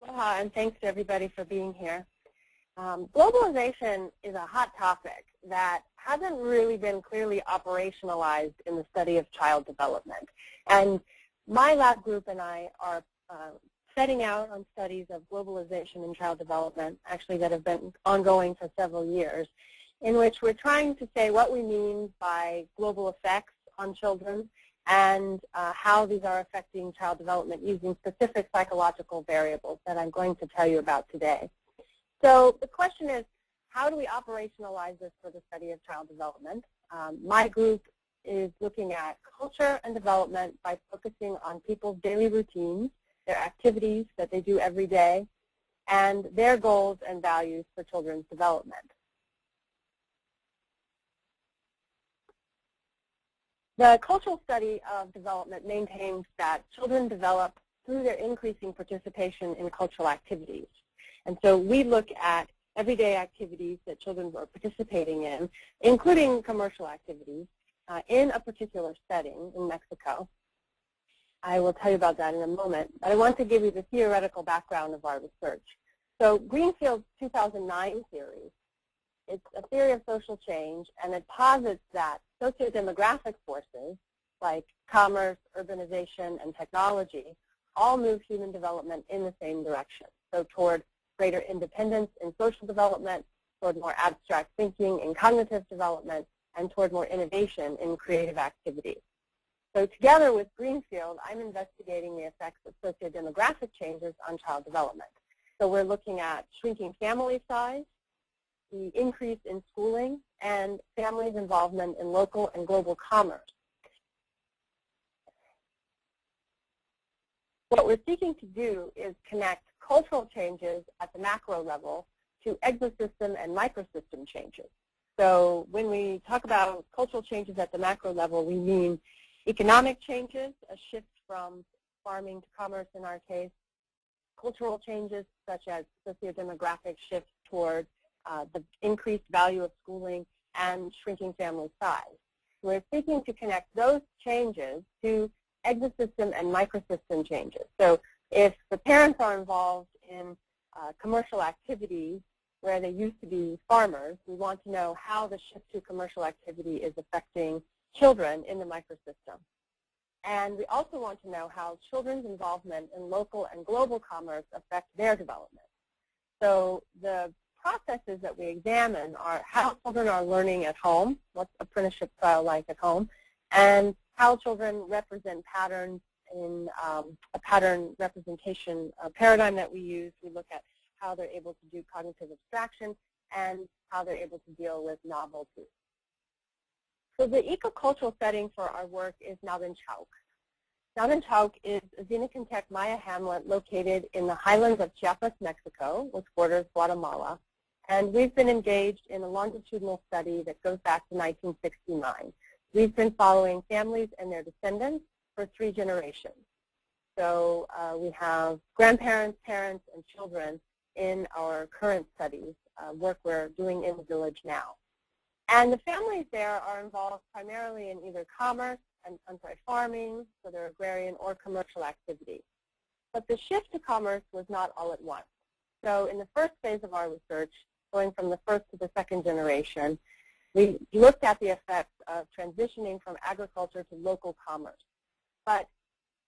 Aloha, and thanks to everybody for being here. Globalization is a hot topic that hasn't really been clearly operationalized in the study of child development. And my lab group and I are setting out on studies of globalization in child development, actually that have been ongoing for several years, in which we're trying to say what we mean by global effects on children and how these are affecting child development using specific psychological variables that I'm going to tell you about today. So the question is, how do we operationalize this for the study of child development? My group is looking at culture and development by focusing on people's daily routines, their activities that they do every day, and their goals and values for children's development. The cultural study of development maintains that children develop through their increasing participation in cultural activities. And so we look at everyday activities that children are participating in, including commercial activities, in a particular setting in Mexico. I will tell you about that in a moment, but I want to give you the theoretical background of our research. So Greenfield's 2009 theory, it's a theory of social change, and it posits that sociodemographic forces like commerce, urbanization, and technology all move human development in the same direction, so toward greater independence in social development, toward more abstract thinking in cognitive development, and toward more innovation in creative activity. So together with Greenfield, I'm investigating the effects of sociodemographic changes on child development. So we're looking at shrinking family size, the increase in schooling, and families' involvement in local and global commerce. What we're seeking to do is connect cultural changes at the macro level to exosystem and microsystem changes. So when we talk about cultural changes at the macro level, we mean economic changes, a shift from farming to commerce in our case, cultural changes such as sociodemographic shifts toward the increased value of schooling and shrinking family size. We're seeking to connect those changes to exosystem and microsystem changes. So if the parents are involved in commercial activities where they used to be farmers, we want to know how the shift to commercial activity is affecting children in the microsystem. And we also want to know how children's involvement in local and global commerce affect their development. So the processes that we examine are how children are learning at home, what's apprenticeship style like at home, and how children represent patterns in a pattern representation paradigm that we use. We look at how they're able to do cognitive abstraction and how they're able to deal with novelty. So the ecocultural setting for our work is Navenchauk. Navenchauk is a Xenocantec Maya hamlet located in the highlands of Chiapas, Mexico, which borders Guatemala. And we've been engaged in a longitudinal study that goes back to 1969. We've been following families and their descendants for 3 generations. So we have grandparents, parents, and children in our current studies, work we're doing in the village now. And the families there are involved primarily in either commerce, farming, so they're agrarian, or commercial activity. But the shift to commerce was not all at once. So in the first phase of our research, going from the first to the second generation, we looked at the effects of transitioning from agriculture to local commerce. But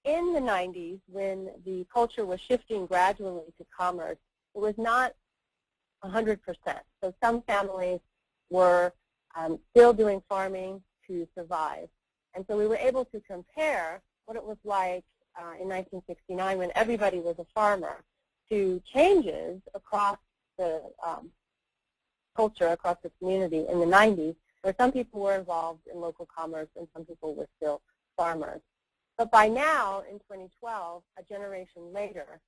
in the 90s, when the culture was shifting gradually to commerce, it was not 100%. So some families were still doing farming to survive. And so we were able to compare what it was like in 1969 when everybody was a farmer to changes across the culture, across the community in the 90s, where some people were involved in local commerce and some people were still farmers. But by now, in 2012, a generation later,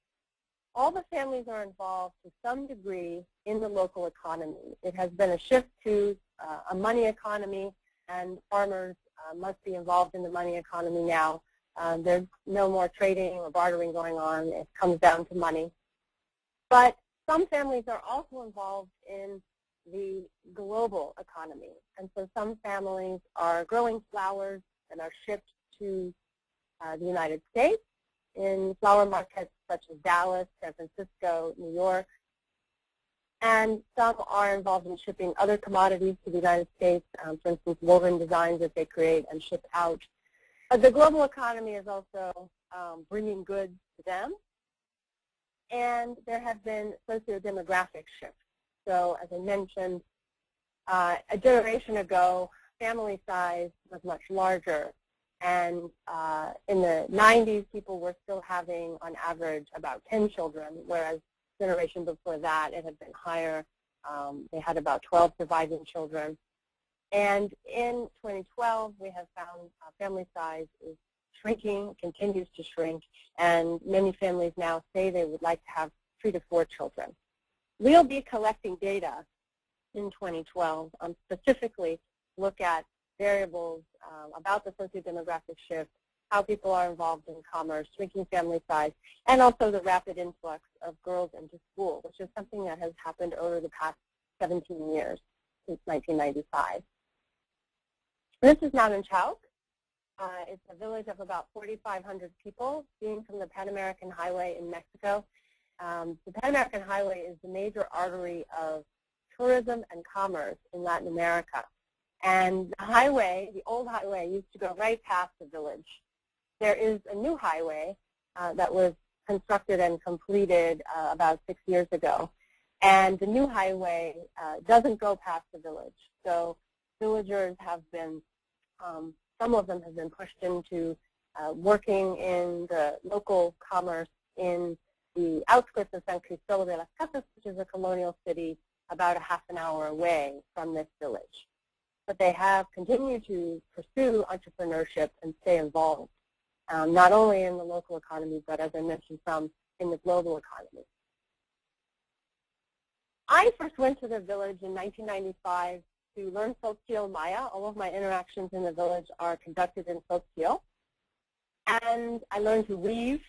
all the families are involved to some degree in the local economy. It has been a shift to a money economy, and farmers must be involved in the money economy now. There's no more trading or bartering going on. It comes down to money. But some families are also involved in the global economy. And so some families are growing flowers and are shipped to the United States in flower markets such as Dallas, San Francisco, New York. And some are involved in shipping other commodities to the United States, for instance, woven designs that they create and ship out. But the global economy is also bringing goods to them. And there have been sociodemographic shifts. So as I mentioned, a generation ago, family size was much larger. And in the 90s, people were still having, on average, about 10 children, whereas the generation before that, it had been higher. They had about 12 surviving children. And in 2012, we have found family size is shrinking, continues to shrink, and many families now say they would like to have 3 to 4 children. We'll be collecting data in 2012, specifically look at variables about the sociodemographic shift, how people are involved in commerce, shrinking family size, and also the rapid influx of girls into school, which is something that has happened over the past 17 years, since 1995. This is Mountain Chowk. It's a village of about 4,500 people, being from the Pan American Highway in Mexico. The Pan American Highway is the major artery of tourism and commerce in Latin America. And the highway, the old highway, used to go right past the village. There is a new highway that was constructed and completed about 6 years ago. And the new highway doesn't go past the village. So villagers have been, some of them have been pushed into working in the local commerce in the outskirts of San Cristóbal de las Casas, which is a colonial city about a half an hour away from this village. But they have continued to pursue entrepreneurship and stay involved, not only in the local economy, but as I mentioned, some in the global economy. I first went to the village in 1995 to learn Socio Maya. All of my interactions in the village are conducted in Socio. And I learned to weave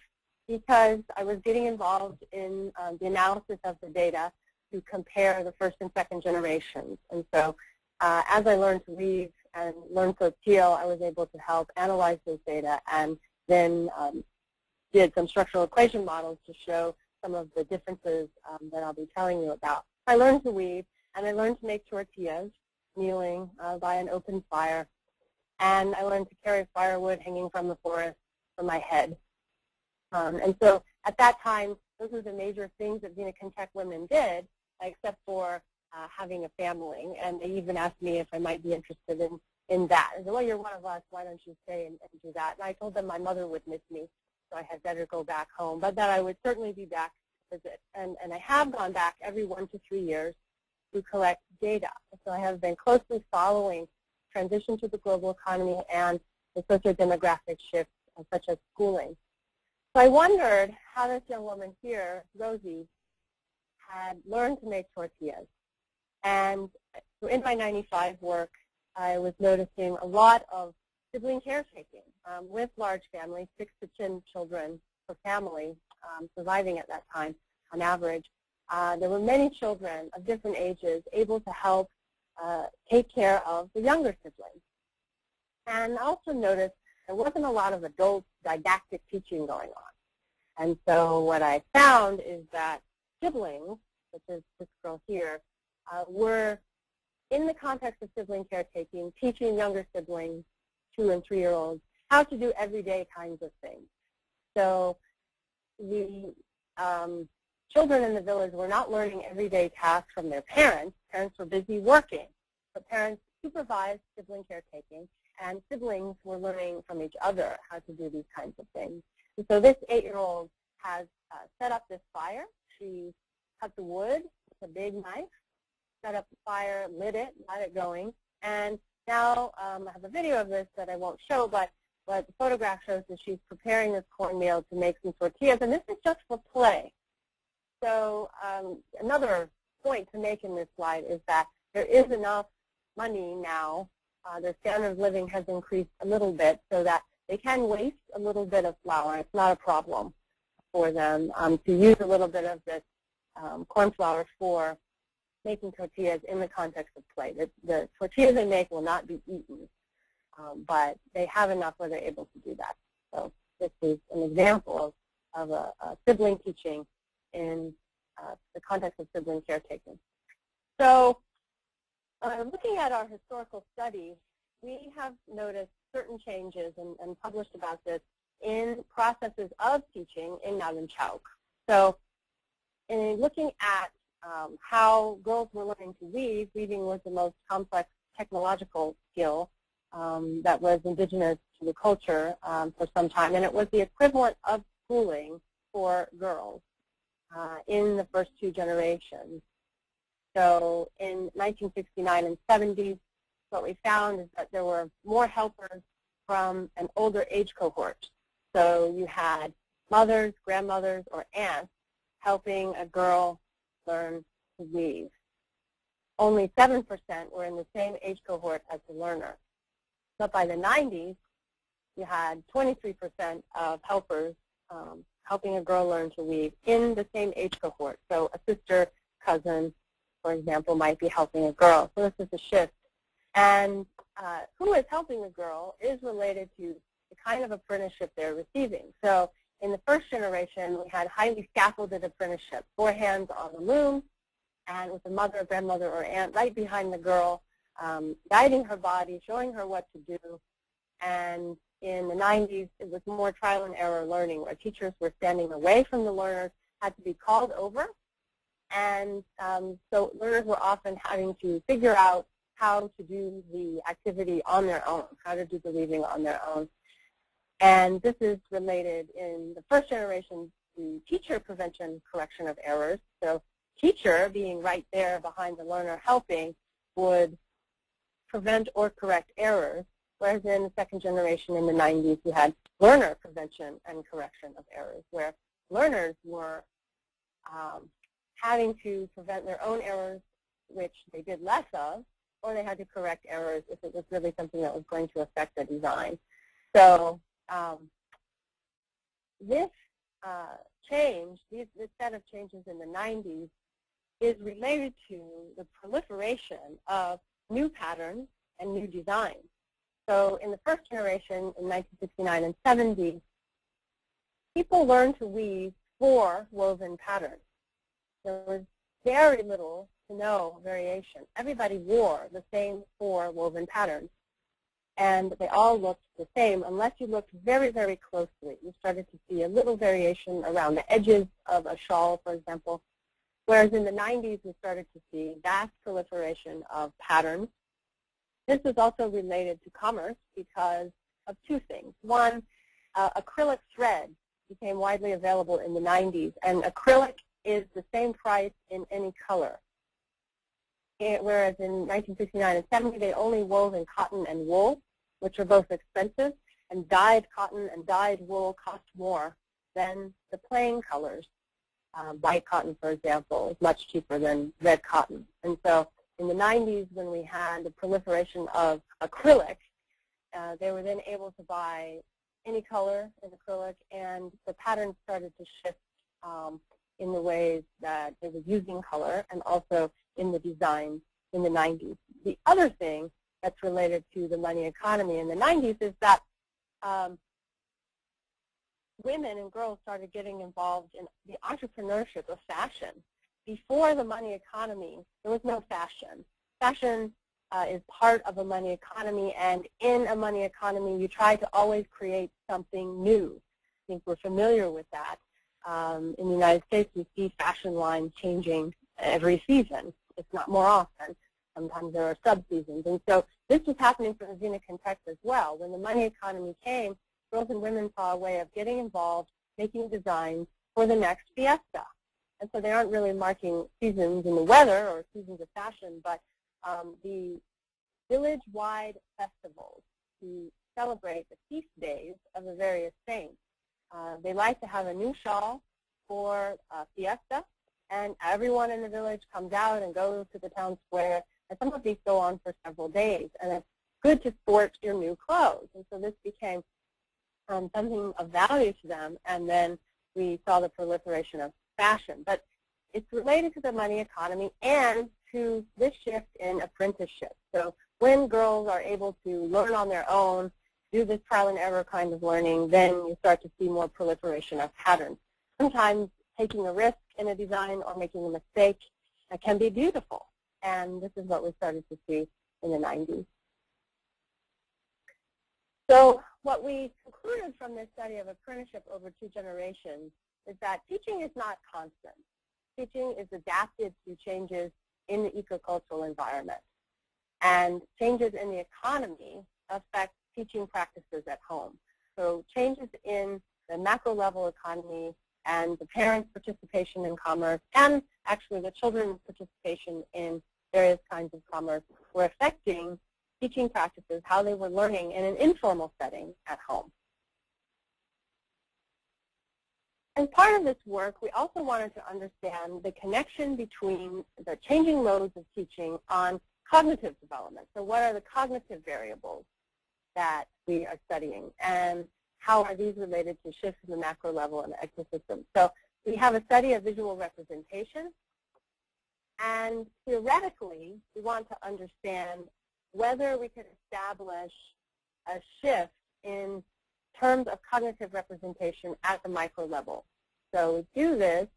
because I was getting involved in the analysis of the data to compare the first and second generations. And so as I learned to weave and learn Socio, I was able to help analyze those data and then did some structural equation models to show some of the differences that I'll be telling you about. I learned to weave, and I learned to make tortillas, kneeling by an open fire, and I learned to carry firewood hanging from the forest for my head. And so at that time, those were the major things that Vinacantec women did, except for having a family. And they even asked me if I might be interested in that. And said, well, you're one of us. Why don't you stay and do that? And I told them my mother would miss me, so I had better go back home, but that I would certainly be back to visit. And I have gone back every 1 to 3 years to collect data. So I have been closely following transition to the global economy and the sociodemographic shifts, such as schooling. So I wondered how this young woman here, Rosie, had learned to make tortillas. And in my 95 work, I was noticing a lot of sibling caretaking with large families, 6 to 10 children per family surviving at that time on average. There were many children of different ages able to help take care of the younger siblings. And I also noticed there wasn't a lot of adult didactic teaching going on. And so what I found is that siblings, such as this girl here, were, in the context of sibling caretaking, teaching younger siblings, 2- and 3-year-olds, how to do everyday kinds of things. So the children in the village were not learning everyday tasks from their parents. Parents were busy working. But parents supervised sibling caretaking, and siblings were learning from each other how to do these kinds of things. And so this 8-year-old has set up this fire. She cut the wood with a big knife, set up the fire, lit it, got it going, and now I have a video of this that I won't show, but the photograph shows that she's preparing this cornmeal to make some tortillas, and this is just for play. So another point to make in this slide is that there is enough money now. Their standard of living has increased a little bit so that they can waste a little bit of flour. It's not a problem for them to use a little bit of this corn flour for making tortillas in the context of play. The tortillas they make will not be eaten, but they have enough where they're able to do that. So this is an example a sibling teaching in the context of sibling caretaking. So looking at our historical studies, we have noticed certain changes and published about this in processes of teaching in Nalin Chauk. So in looking at how girls were learning to weave, weaving was the most complex technological skill that was indigenous to the culture for some time, and it was the equivalent of schooling for girls in the first two generations. So in 1969 and 70s, what we found is that there were more helpers from an older age cohort. So you had mothers, grandmothers, or aunts helping a girl learn to weave. Only 7% were in the same age cohort as the learner. But by the 90s, you had 23% of helpers helping a girl learn to weave in the same age cohort. So a sister, cousin, for example, might be helping a girl. So this is a shift. And who is helping the girl is related to the kind of apprenticeship they're receiving. So in the first generation, we had highly scaffolded apprenticeship, 4 hands on the loom, and with a mother, grandmother, or aunt right behind the girl, guiding her body, showing her what to do. And in the 90s, it was more trial and error learning, where teachers were standing away from the learners, had to be called over. And so learners were often having to figure out how to do the activity on their own, how to do the weaving on their own. And this is related in the first generation to teacher prevention correction of errors. So teacher being right there behind the learner helping would prevent or correct errors, whereas in the second generation in the 90s you had learner prevention and correction of errors, where learners were having to prevent their own errors, which they did less of, or they had to correct errors if it was really something that was going to affect the design. So this change, this set of changes in the 90s, is related to the proliferation of new patterns and new designs. So in the first generation, in 1969 and 70, people learned to weave 4 woven patterns. There was very little to no variation. Everybody wore the same 4 woven patterns, and they all looked the same unless you looked very, very closely. You started to see a little variation around the edges of a shawl, for example, whereas in the 90s we started to see vast proliferation of patterns. This is also related to commerce because of 2 things. One, acrylic thread became widely available in the 90s, and acrylic is the same price in any color. Whereas in 1969 and 70, they only wove in cotton and wool, which are both expensive, and dyed cotton and dyed wool cost more than the plain colors. White cotton, for example, is much cheaper than red cotton. And so in the 90s, when we had the proliferation of acrylic, they were then able to buy any color in acrylic, and the patterns started to shift in the ways that they were using color and also in the design in the 90s. The other thing that's related to the money economy in the 90s is that women and girls started getting involved in the entrepreneurship of fashion. Before the money economy, there was no fashion. Fashion is part of a money economy, and in a money economy, you try to always create something new. I think we're familiar with that. In the United States, we see fashion lines changing every season, if not more often. Sometimes there are sub-seasons. And so this was happening for the Xenocan text as well. When the money economy came, girls and women saw a way of getting involved, making designs for the next fiesta. And so they aren't really marking seasons in the weather or seasons of fashion, but the village-wide festivals to celebrate the feast days of the various saints. They like to have a new shawl for fiesta, and everyone in the village comes out and goes to the town square, and some of these go on for several days, and it's good to sport your new clothes. And so this became something of value to them, and then we saw the proliferation of fashion. But it's related to the money economy and to this shift in apprenticeship. So when girls are able to learn on their own do this trial and error kind of learning, then you start to see more proliferation of patterns. Sometimes taking a risk in a design or making a mistake can be beautiful, and this is what we started to see in the 90s. So what we concluded from this study of apprenticeship over 2 generations is that teaching is not constant. Teaching is adapted to changes in the ecocultural environment. And changes in the economy affect teaching practices at home. So changes in the macro level economy and the parents' participation in commerce and actually the children's participation in various kinds of commerce were affecting teaching practices, how they were learning in an informal setting at home. As part of this work, we also wanted to understand the connection between the changing modes of teaching on cognitive development. So what are the cognitive variables that we are studying, and how are these related to shifts in the macro level and the ecosystem? So we have a study of visual representation, and theoretically, we want to understand whether we can establish a shift in terms of cognitive representation at the micro level. So we do this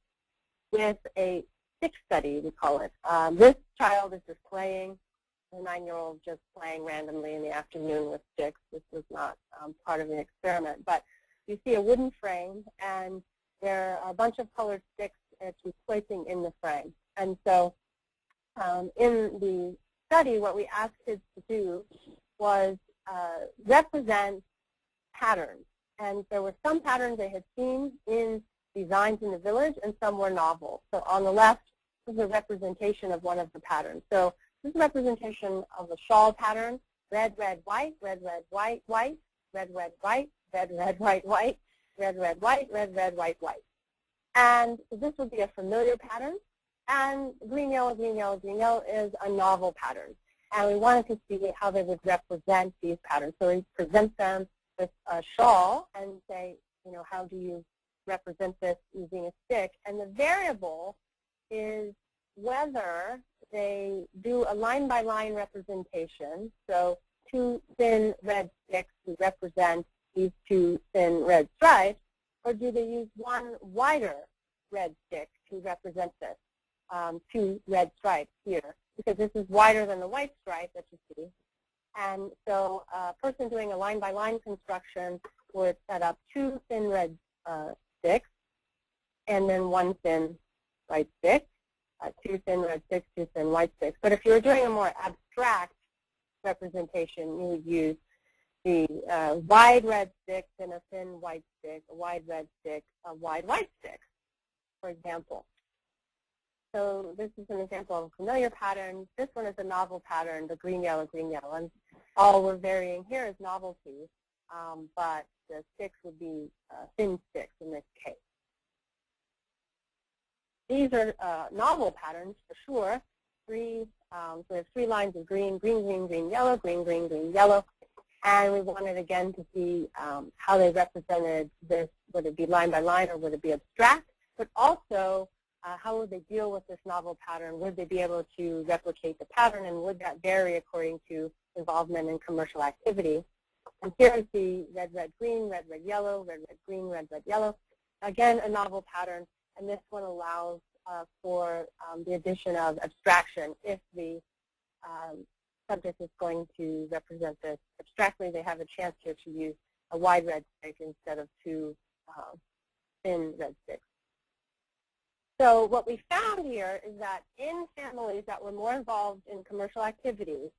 with a stick study, we call it. This child is just playing, a 9-year-old just playing randomly in the afternoon with sticks. This was not part of the experiment. But you see a wooden frame, and there are a bunch of colored sticks that she's placing in the frame. And so in the study, what we asked kids to do was represent patterns. And there were some patterns they had seen in designs in the village, and some were novel. So on the left is a representation of one of the patterns. So this is a representation of the shawl pattern: red, red, white, red, red, white, white, red, red, white, red, red, white, white, red, red, white, red, red, white, white. And this would be a familiar pattern. And green, yellow, green, yellow, green, yellow is a novel pattern. And we wanted to see how they would represent these patterns. So we present them with a shawl and say, you know, how do you represent this using a stick? And the variable is whether they do a line-by-line representation, so 2 thin red sticks to represent these 2 thin red stripes, or do they use one wider red stick to represent this, 2 red stripes here, because this is wider than the white stripe that you see. And so a person doing a line-by-line construction would set up 2 thin red sticks, and then 1 thin white stick, 2 thin red sticks, 2 thin white sticks. But if you were doing a more abstract representation, you would use the wide red stick, then a thin white stick, a wide red stick, a wide white stick, for example. So this is an example of a familiar pattern. This one is a novel pattern, the green, yellow, green, yellow. And all we're varying here is novelty, but the sticks would be thin sticks in this case. These are novel patterns for sure. So we have 3 lines of green, green, green, green, yellow, green, green, green, yellow. And we wanted again to see how they represented this. Would it be line by line, or would it be abstract? But also, how would they deal with this novel pattern? Would they be able to replicate the pattern, and would that vary according to involvement in commercial activity? And here is the red, red, green, red, red, yellow, red, red, green, red, red, yellow. Again, a novel pattern, and this one allows for the addition of abstraction. If the subject is going to represent this abstractly, they have a chance here to use a wide red stick instead of 2 thin red sticks. So what we found here is that in families that were more involved in commercial activities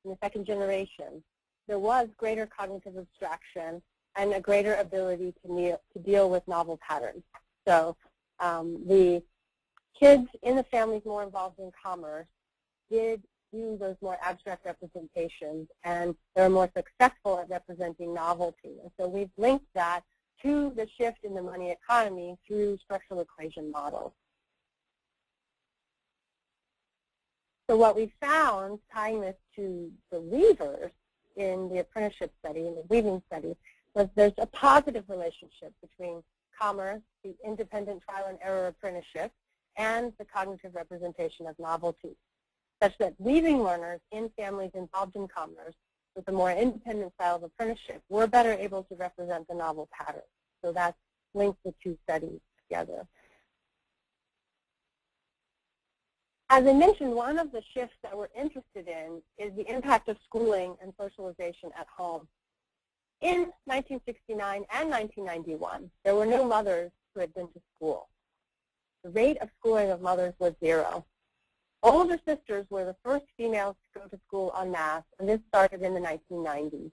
in the 2nd generation, there was greater cognitive abstraction and a greater ability to deal with novel patterns. So the kids in the families more involved in commerce did do those more abstract representations, and they're more successful at representing novelty. And so we've linked that to the shift in the money economy through structural equation models. So what we found, tying this to the weavers in the apprenticeship study, in the weaving study, was there's a positive relationship between commerce, the independent trial and error apprenticeship, and the cognitive representation of novelty, such that weaving learners in families involved in commerce with a more independent style of apprenticeship, we're better able to represent the novel pattern. So that's linked the two studies together. As I mentioned, one of the shifts that we're interested in is the impact of schooling and socialization at home. In 1969 and 1991, there were no mothers who had been to school. The rate of schooling of mothers was 0. Older sisters were the first females to go to school en masse, and this started in the 1990s.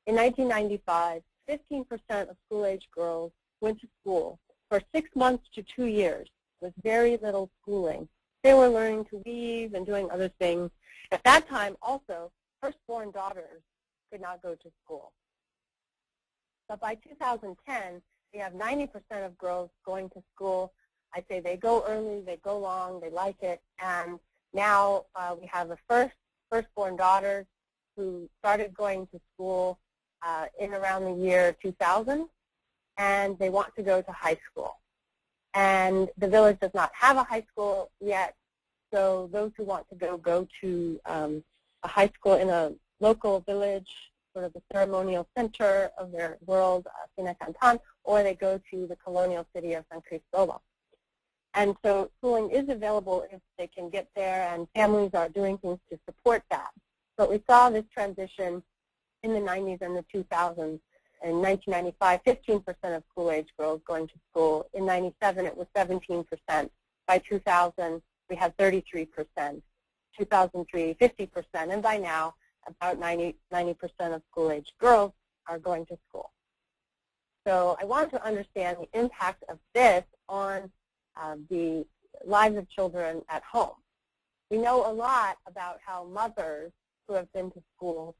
In 1995, 15% of school-age girls went to school for 6 months to 2 years with very little schooling. They were learning to weave and doing other things. At that time, also, firstborn daughters could not go to school. But by 2010, we have 90% of girls going to school. I say they go early, they go long, they like it, and now we have the firstborn daughters who started going to school in around the year 2000, and they want to go to high school. And the village does not have a high school yet, so those who want to go to a high school in a local village, sort of the ceremonial center of their world, Sinacantan, or they go to the colonial city of San Cristobal. And so schooling is available if they can get there, and families are doing things to support that. But we saw this transition in the 90s and the 2000s. In 1995, 15% of school-age girls going to school. In 97, it was 17%. By 2000, we had 33%. 2003, 50%. And by now, about 90% of school-age girls are going to school. So I want to understand the impact of this on the lives of children at home. We know a lot about how mothers who have been to school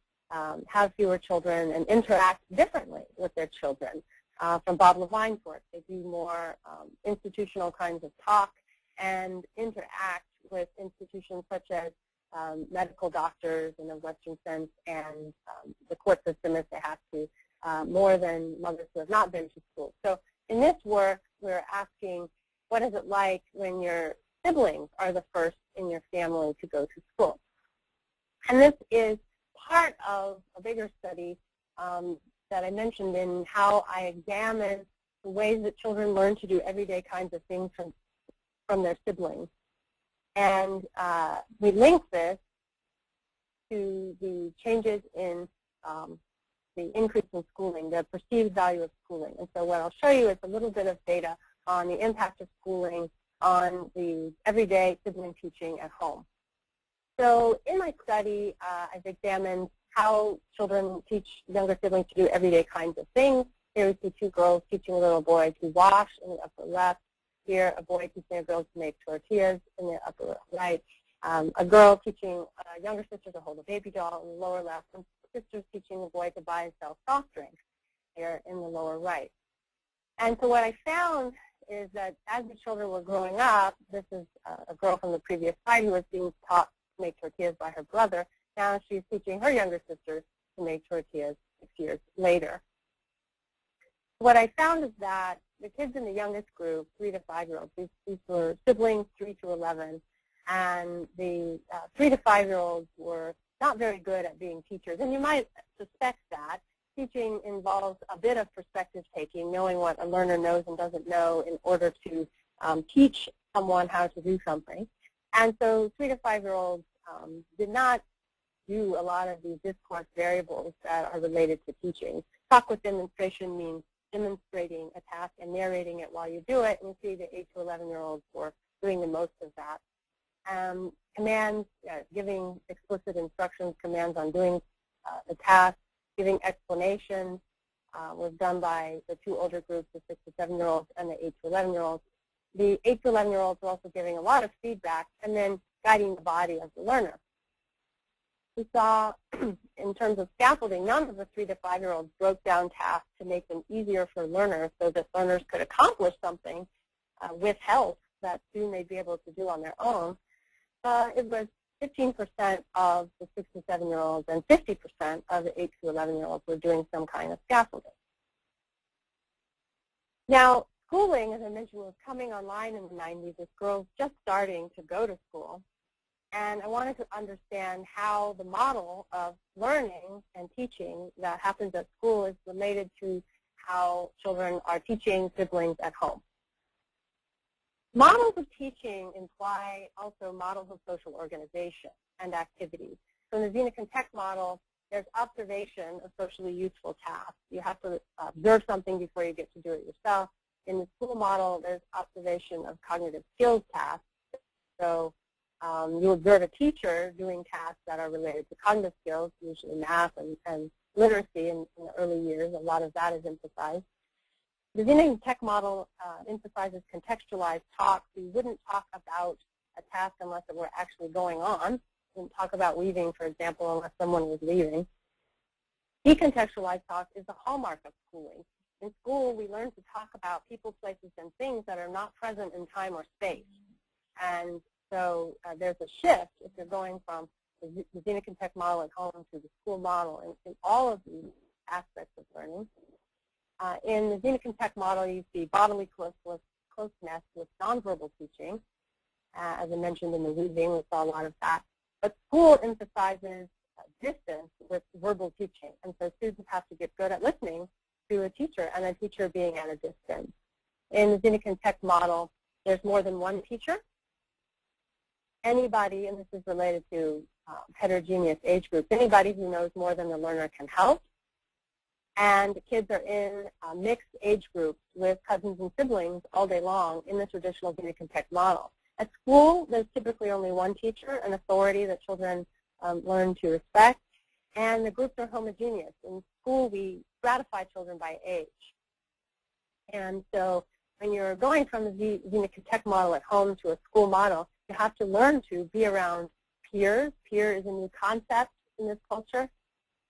have fewer children and interact differently with their children. From Bob Levine's work, they do more institutional kinds of talk and interact with institutions such as medical doctors in a Western sense and the court system if they have to, more than mothers who have not been to school. So in this work, we're asking, what is it like when your siblings are the first in your family to go to school? And this is part of a bigger study that I mentioned in how I examine the ways that children learn to do everyday kinds of things from their siblings. And we link this to the changes in the increase in schooling, the perceived value of schooling. And so what I'll show you is a little bit of data on the impact of schooling on the everyday sibling teaching at home. So in my study, I've examined how children teach younger siblings to do everyday kinds of things. Here we see 2 girls teaching a little boy to wash in the upper left. Here, a boy teaching a girl to make tortillas in the upper right. A girl teaching a younger sister to hold a baby doll in the lower left, and sisters teaching a boy to buy and sell soft drinks here in the lower right. And so what I found is that as the children were growing up, this is a girl from the previous slide who was being taught to make tortillas by her brother. Now she's teaching her younger sisters to make tortillas 6 years later. What I found is that the kids in the youngest group, 3 to 5-year-olds, these were siblings 3 to 11, and the 3 to 5-year-olds were not very good at being teachers. And you might suspect that. Teaching involves a bit of perspective taking, knowing what a learner knows and doesn't know in order to teach someone how to do something. And so 3 to 5-year-olds did not do a lot of these discourse variables that are related to teaching. Talk with demonstration means demonstrating a task and narrating it while you do it, and you see the 8 to 11-year-olds were doing the most of that. Commands, giving explicit instructions, commands on doing the task, giving explanations was done by the 2 older groups, the 6 to 7-year-olds and the 8 to 11-year-olds. The 8 to 11-year-olds were also giving a lot of feedback and then guiding the body of the learner. We saw, in terms of scaffolding, none of the 3 to 5-year-olds broke down tasks to make them easier for learners so that learners could accomplish something with help that soon they'd be able to do on their own. It was 15% of the 6 to 7-year-olds and 50% of the 8 to 11-year-olds were doing some kind of scaffolding. Now, schooling, as I mentioned, was coming online in the 90s with girls just starting to go to school. And I wanted to understand how the model of learning and teaching that happens at school is related to how children are teaching siblings at home. Models of teaching imply also models of social organization and activities. So in the Zinnick and Tech model, there's observation of socially useful tasks. You have to observe something before you get to do it yourself. In the school model, there's observation of cognitive skills tasks. So you observe a teacher doing tasks that are related to cognitive skills, usually math and literacy in the early years. A lot of that is emphasized. The Zinnick and Tech model emphasizes contextualized talk. So you wouldn't talk about a task unless it were actually going on. You wouldn't talk about weaving, for example, unless someone was leaving. Decontextualized talk is the hallmark of schooling. In school, we learn to talk about people, places, and things that are not present in time or space. And so there's a shift if you're going from the Zinnick and Tech model at home to the school model in all of these aspects of learning. In the Zinnick and Tech model, you see bodily closeness with nonverbal teaching. As I mentioned in the weaving, we saw a lot of that. But school emphasizes distance with verbal teaching. And so students have to get good at listening to a teacher and a teacher being at a distance. In the Zinnick and Tech model, there's more than one teacher. Anybody, and this is related to heterogeneous age groups, anybody who knows more than the learner can help. And the kids are in mixed age groups with cousins and siblings all day long in the traditional Zinnick and Tech model. At school, there's typically only one teacher, an authority that children learn to respect, and the groups are homogeneous. In school, we stratify children by age. And so when you're going from the Zinnick and Tech model at home to a school model, you have to learn to be around peers. Peer is a new concept in this culture.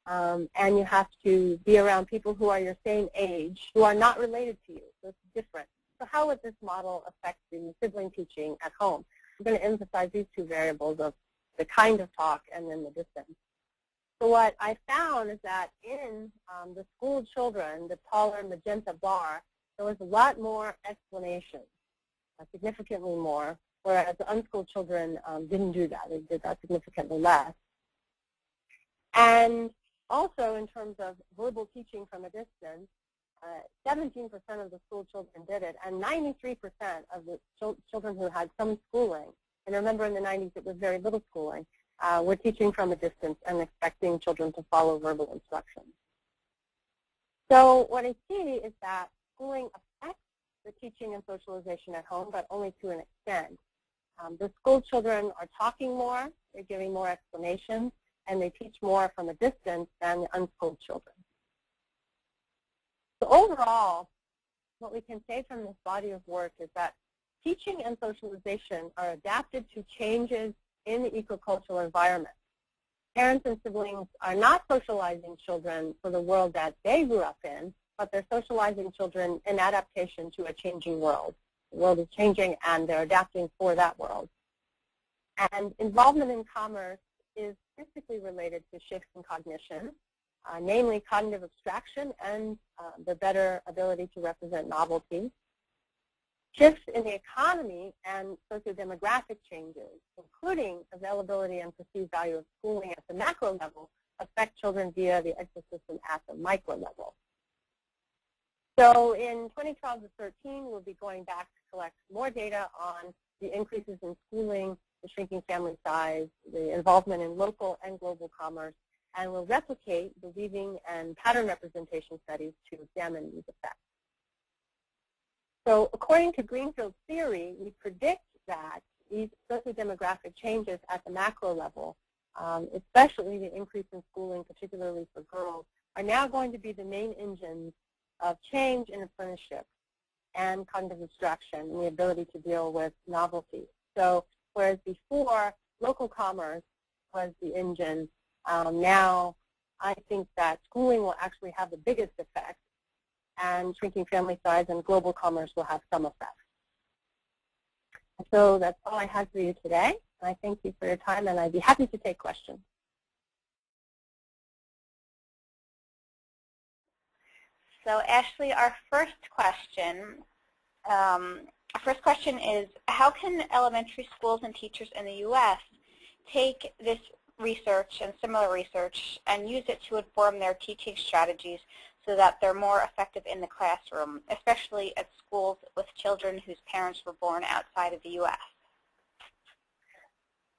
And you have to be around people who are your same age, who are not related to you. So it's different. So how would this model affect the sibling teaching at home? I'm going to emphasize these two variables of the kind of talk and then the distance. So what I found is that in the school children, the taller magenta bar, there was a lot more explanation, significantly more, whereas the unschooled children didn't do that. They did that significantly less. And also, in terms of verbal teaching from a distance, 17% of the school children did it, and 93% of the children who had some schooling, and remember in the 90s it was very little schooling, were teaching from a distance and expecting children to follow verbal instructions. So what I see is that schooling affects the teaching and socialization at home, but only to an extent. The school children are talking more, they're giving more explanations, and they teach more from a distance than the unschooled children. So overall, what we can say from this body of work is that teaching and socialization are adapted to changes in the ecocultural environment. Parents and siblings are not socializing children for the world that they grew up in, but they're socializing children in adaptation to a changing world. The world is changing, and they're adapting for that world. And involvement in commerce is typically related to shifts in cognition, namely cognitive abstraction and the better ability to represent novelty. Shifts in the economy and sociodemographic changes, including availability and perceived value of schooling at the macro level, affect children via the ecosystem at the micro level. So in 2012 to 13, we'll be going back to collect more data on the increases in schooling, the shrinking family size, the involvement in local and global commerce, and we'll replicate the weaving and pattern representation studies to examine these effects. So according to Greenfield's theory, we predict that these sociodemographic changes at the macro level, especially the increase in schooling, particularly for girls, are now going to be the main engines of change in apprenticeship and cognitive abstraction and the ability to deal with novelty. So whereas before local commerce was the engine, now I think that schooling will actually have the biggest effect, and shrinking family size and global commerce will have some effect. So that's all I have for you today. I thank you for your time, and I'd be happy to take questions. So Ashley, our first question is, how can elementary schools and teachers in the U.S. take this research and similar research and use it to inform their teaching strategies so that they're more effective in the classroom, especially at schools with children whose parents were born outside of the U.S.?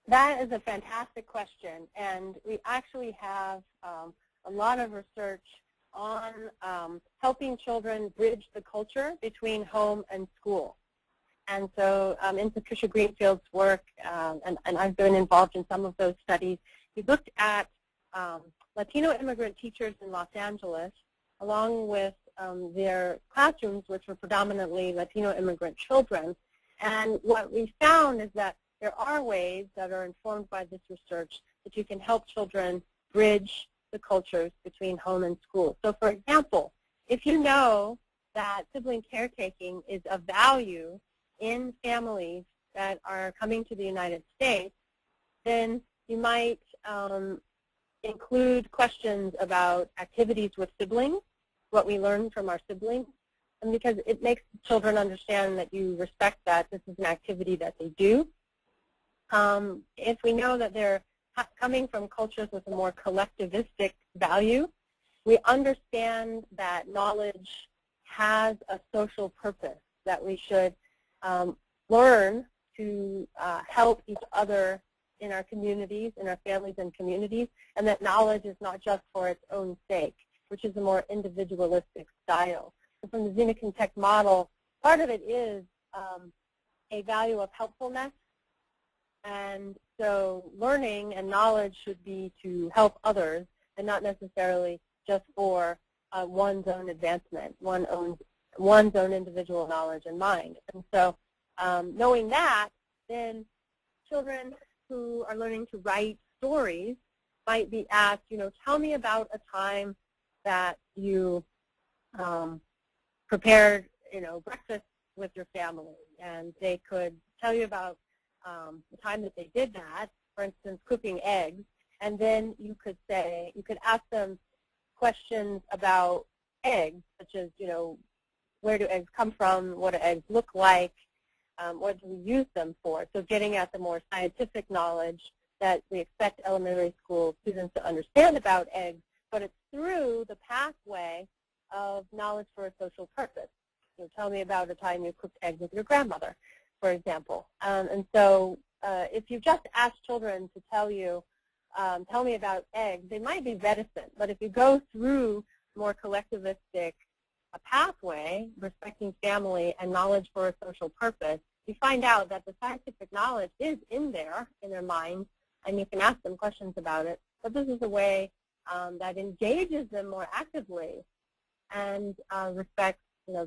That is a fantastic question, and we actually have a lot of research on helping children bridge the culture between home and school. And so in Patricia Greenfield's work, and I've been involved in some of those studies, we looked at Latino immigrant teachers in Los Angeles, along with their classrooms, which were predominantly Latino immigrant children. And what we found is that there are ways that are informed by this research that you can help children bridge the cultures between home and school. So for example, if you know that sibling caretaking is of value in families that are coming to the United States, then you might include questions about activities with siblings, what we learn from our siblings, and because it makes children understand that you respect that this is an activity that they do. If we know that they're coming from cultures with a more collectivistic value, we understand that knowledge has a social purpose, that we should learn to help each other in our communities, in our families and communities, and that knowledge is not just for its own sake, which is a more individualistic style. So from the Xenokin Tech model, part of it is a value of helpfulness, and so learning and knowledge should be to help others and not necessarily just for one's own advancement, one's own individual knowledge and mind. And so knowing that, then children who are learning to write stories might be asked, tell me about a time that you prepared, breakfast with your family. And they could tell you about the time that they did that, for instance, cooking eggs, and then you could ask them questions about eggs, such as, where do eggs come from, what do eggs look like, what do we use them for? So getting at the more scientific knowledge that we expect elementary school students to understand about eggs, but it's through the pathway of knowledge for a social purpose. So tell me about a time you cooked eggs with your grandmother, for example. And so if you just ask children to tell me about eggs, they might be reticent. But if you go through more collectivistic pathway, respecting family and knowledge for a social purpose, you find out that the scientific knowledge is in their minds, and you can ask them questions about it. But this is a way that engages them more actively and respects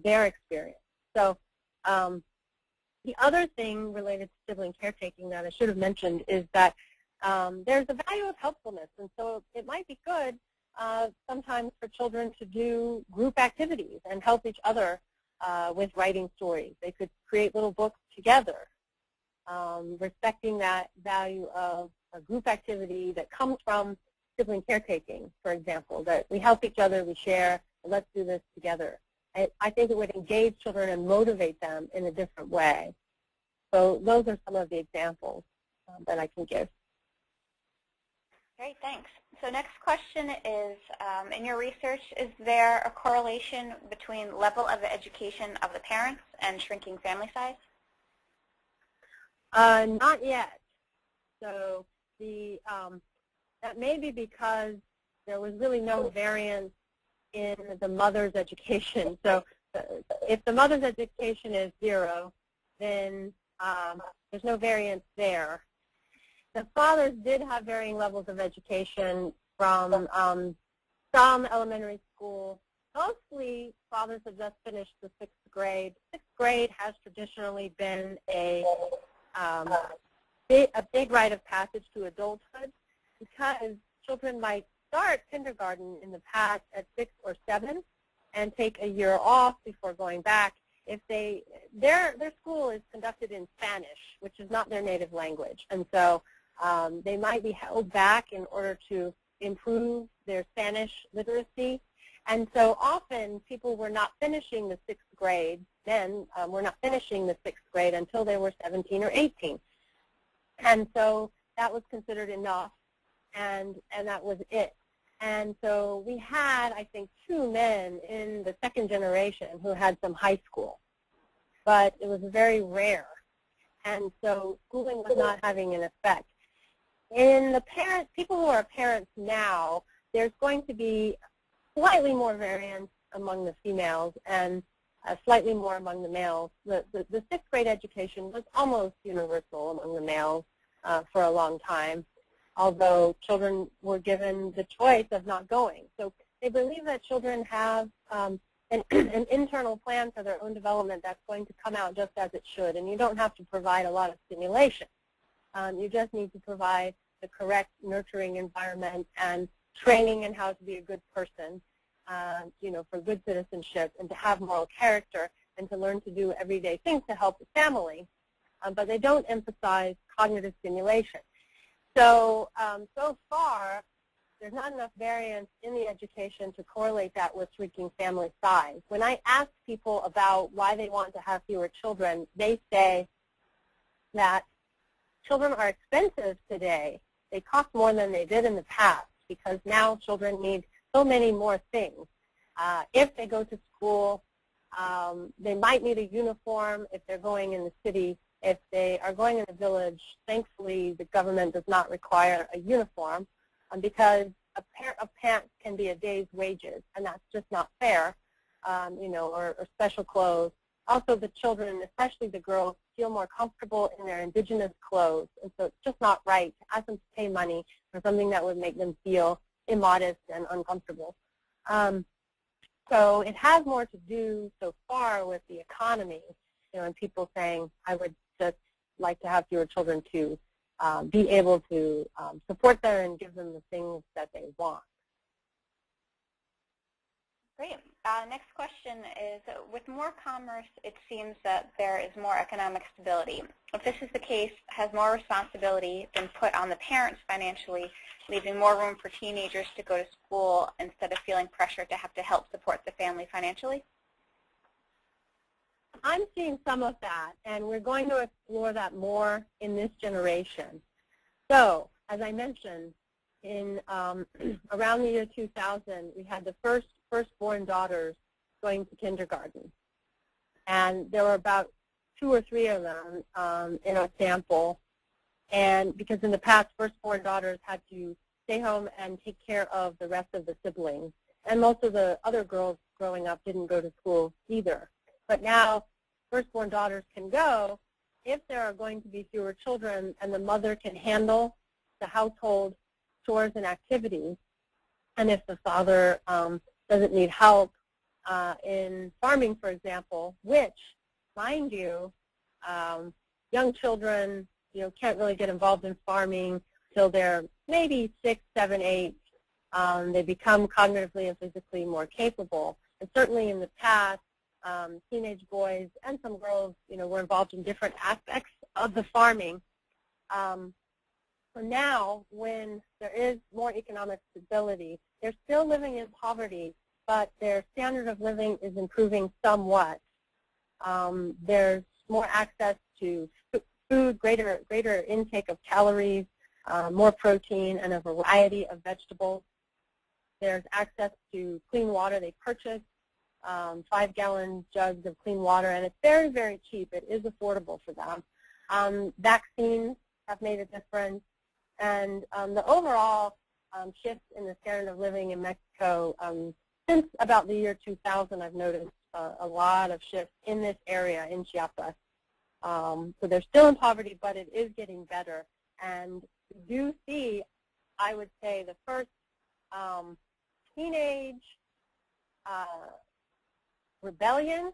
their experience. So the other thing related to sibling caretaking that I should have mentioned is that there's a value of helpfulness, and so it might be good sometimes for children to do group activities and help each other with writing stories. They could create little books together, respecting that value of a group activity that comes from sibling caretaking, for example, that we help each other, we share, and let's do this together. I think it would engage children and motivate them in a different way. So those are some of the examples that I can give. Great, thanks. So next question is, in your research, is there a correlation between level of education of the parents and shrinking family size? Not yet. So that may be because there was really no variance in the mother's education. So if the mother's education is 0, then there's no variance there. The fathers did have varying levels of education from some elementary school. Mostly fathers have just finished the 6th grade. 6th grade has traditionally been a big rite of passage to adulthood, because children might start kindergarten in the past at 6 or 7 and take a year off before going back. If their school is conducted in Spanish, which is not their native language, and so they might be held back in order to improve their Spanish literacy. And so often people were not finishing the 6th grade then, were not finishing the 6th grade until they were 17 or 18. And so that was considered enough, and that was it. And so we had, I think, 2 men in the second generation who had some high school, but it was very rare. And so schooling was not having an effect. In the people who are parents now, there's going to be slightly more variance among the females and slightly more among the males. The 6th grade education was almost universal among the males for a long time, although children were given the choice of not going. So they believe that children have an internal plan for their own development that's going to come out just as it should, and you don't have to provide a lot of stimulation. You just need to provide the correct nurturing environment and training in how to be a good person, for good citizenship and to have moral character and to learn to do everyday things to help the family. But they don't emphasize cognitive stimulation. So, so far, there's not enough variance in the education to correlate that with shrinking family size. When I ask people about why they want to have fewer children, they say that children are expensive today. They cost more than they did in the past because now children need so many more things. If they go to school, they might need a uniform if they're going in the city. If they are going in a village, thankfully the government does not require a uniform because a pair of pants can be a day's wages, and that's just not fair, or special clothes. Also, the children, especially the girls, feel more comfortable in their indigenous clothes, and so it's just not right to ask them to pay money for something that would make them feel immodest and uncomfortable. So it has more to do so far with the economy, and people saying, I would just like to have fewer children to be able to support them and give them the things that they want. Great. Next question is, with more commerce, it seems that there is more economic stability. If this is the case, has more responsibility been put on the parents financially, leaving more room for teenagers to go to school instead of feeling pressure to have to help support the family financially? I'm seeing some of that, and we're going to explore that more in this generation. So, as I mentioned, in around the year 2000, we had the firstborn daughters going to kindergarten, and there were about 2 or 3 of them in our sample. And because in the past, firstborn daughters had to stay home and take care of the rest of the siblings, and most of the other girls growing up didn't go to school either. But now, firstborn daughters can go if there are going to be fewer children and the mother can handle the household chores and activities, and if the father doesn't need help in farming, for example, which, mind you, young children can't really get involved in farming till they're maybe 6, 7, 8. They become cognitively and physically more capable. And certainly in the past, teenage boys and some girls, were involved in different aspects of the farming. So now, when there is more economic stability, they're still living in poverty, but their standard of living is improving somewhat. There's more access to food, greater intake of calories, more protein, and a variety of vegetables. There's access to clean water. They purchase 5-gallon jugs of clean water, and it's very, very cheap. It is affordable for them. Vaccines have made a difference, and the overall shift in the standard of living in Mexico, since about the year 2000, I've noticed a lot of shifts in this area in Chiapas. So they're still in poverty, but it is getting better. And we do see, I would say, the first teenage rebellion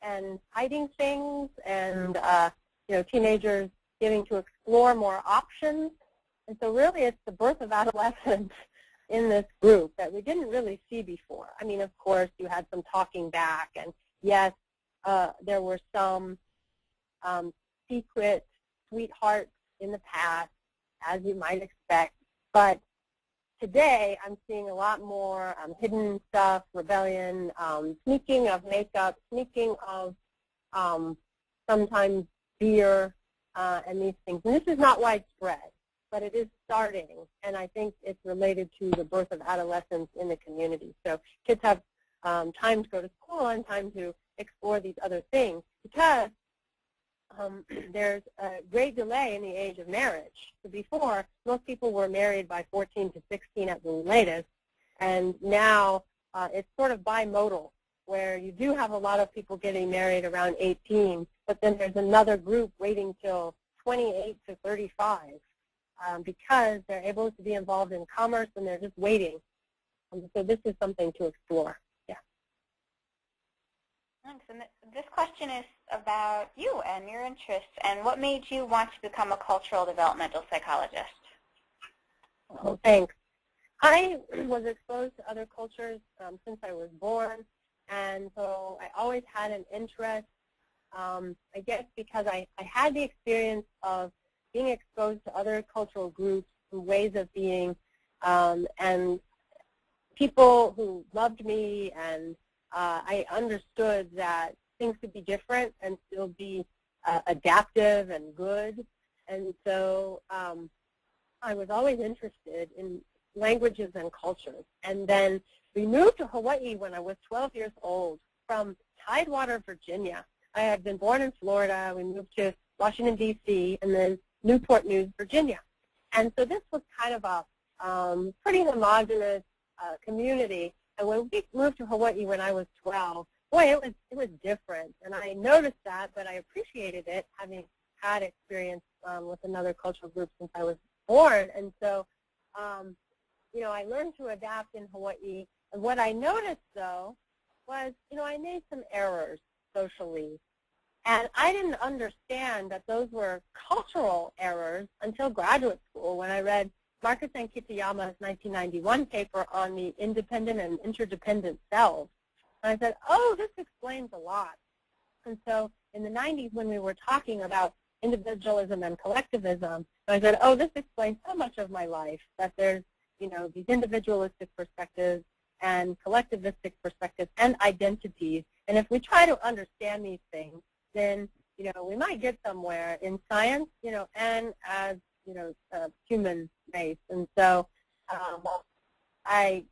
and hiding things, and teenagers getting to explore more options. And so really it's the birth of adolescence in this group that we didn't really see before. I mean, of course, you had some talking back, and yes, there were some secret sweethearts in the past, as you might expect, but today I'm seeing a lot more hidden stuff, rebellion, sneaking of makeup, sneaking of sometimes beer and these things. And this is not widespread. but it is starting, and I think it's related to the birth of adolescence in the community. So kids have time to go to school and time to explore these other things because there's a great delay in the age of marriage. So before, most people were married by 14 to 16 at the latest, and now it's sort of bimodal, where you do have a lot of people getting married around 18, but then there's another group waiting till 28 to 35 because they're able to be involved in commerce and they're just waiting. So this is something to explore. Yeah. Thanks. And this question is about you and your interests and what made you want to become a cultural developmental psychologist. Oh, thanks. I was exposed to other cultures since I was born, and so I always had an interest, I guess because I had the experience of being exposed to other cultural groups and ways of being, and people who loved me, and I understood that things could be different and still be adaptive and good. And so I was always interested in languages and cultures. And then we moved to Hawaii when I was 12 years old from Tidewater, Virginia. I had been born in Florida. We moved to Washington, D.C., and then Newport News, Virginia. And so this was kind of a pretty homogenous community. And when we moved to Hawaii when I was 12, boy, it was different. And I noticed that, but I appreciated it, having had experience with another cultural group since I was born. And so, you know, I learned to adapt in Hawaii. And what I noticed, though, was, you know, I made some errors socially. And I didn't understand that those were cultural errors until graduate school when I read Marcus and Kitayama's 1991 paper on the independent and interdependent selves. And I said, oh, this explains a lot. And so in the 90s when we were talking about individualism and collectivism, I said, oh, this explains so much of my life, that there's, you know, these individualistic perspectives and collectivistic perspectives and identities. And if we try to understand these things, then, you know, we might get somewhere in science, you know, and as, you know, human race. And so I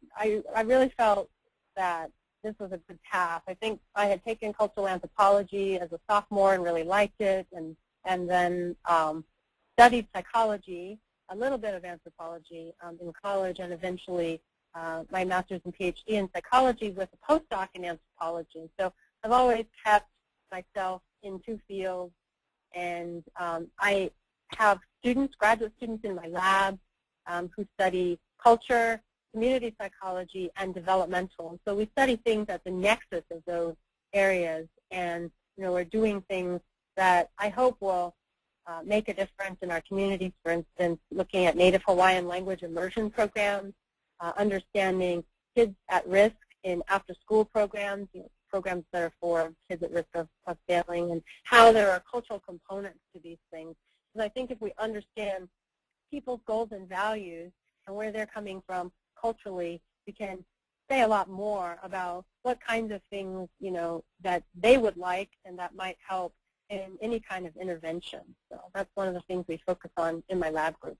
really felt that this was a good path. I think I had taken cultural anthropology as a sophomore and really liked it, and then studied psychology, a little bit of anthropology in college, and eventually my master's and PhD in psychology with a postdoc in anthropology. So I've always kept myself in two fields, and I have students, graduate students in my lab who study culture, community psychology, and developmental. So we study things at the nexus of those areas, and you know, we're doing things that I hope will make a difference in our communities. For instance, looking at Native Hawaiian language immersion programs, understanding kids at risk in after-school programs, you know, programs that are for kids at risk of failing, and how there are cultural components to these things. Because I think if we understand people's goals and values and where they're coming from culturally, we can say a lot more about what kinds of things, you know, that they would like and that might help in any kind of intervention. So that's one of the things we focus on in my lab group.